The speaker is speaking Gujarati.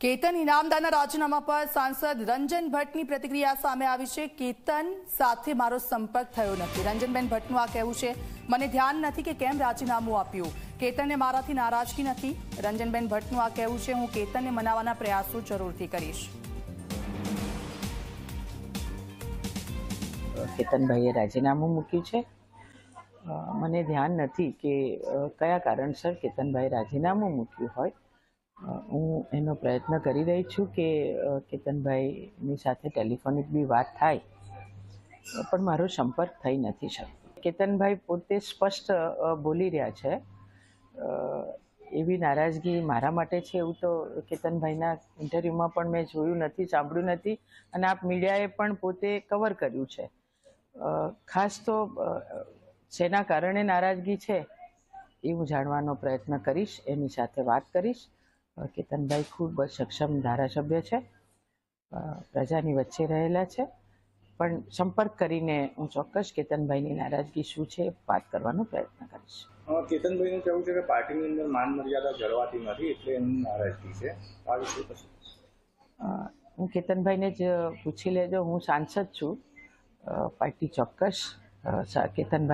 કેતન ઇનામદારના રાજીનામા પર સાંસદ રંજન ભટ્ટની પ્રતિક્રિયા સામે આવી છે। કેતન સાથે મારો સંપર્ક થયો નથી। રંજનબેન ભટ્ટનું આ કહેવું છે, મને ધ્યાન નથી કે કેમ રાજીનામું આપ્યું। કેતનને મારાથી નારાજગી નથી। રંજનબેન ભટ્ટનું આ કહેવું છે, હું કેતનને મનાવવાના પ્રયાસો જરૂરથી કરીશ। કેતનભાઈએ રાજીનામું મૂક્યું છે। મને ધ્યાન નથી કે કયા કારણસર કેતનભાઈ રાજીનામું મૂક્યું હોય। હું એનો પ્રયત્ન કરી રહી છું કે કેતનભાઈની સાથે ટેલિફોનિક બી વાત થાય, પણ મારો સંપર્ક થઈ નથી શકતો। કેતનભાઈ પોતે સ્પષ્ટ બોલી રહ્યા છે, એવી નારાજગી મારા માટે છે એવું તો કેતનભાઈના ઇન્ટરવ્યૂમાં પણ મેં જોયું નથી, સાંભળ્યું નથી, અને આપ મીડિયાએ પણ પોતે કવર કર્યું છે। ખાસ તો શેના કારણે નારાજગી છે એ હું જાણવાનો પ્રયત્ન કરીશ, એની સાથે વાત કરીશ। કેતનભાઈ ખૂબ સક્ષમ ધારાસભ્ય છે, પ્રજાની વચ્ચે રહેલા છે, પણ સંપર્ક કરીને હું ચોક્કસ કેતનભાઈની નારાજગી શું છે વાત કરવાનો પ્રયત્ન કરીશ। કેતનભાઈનું કહેવું છે કે પાર્ટીની અંદર માન મર્યાદા જળવાતી નથી, એટલે એમની નારાજગી છે। આ વિશે હું કેતનભાઈને જ પૂછી લેજો, હું સાંસદ છું। પાર્ટી ચોક્કસ કેતનભાઈ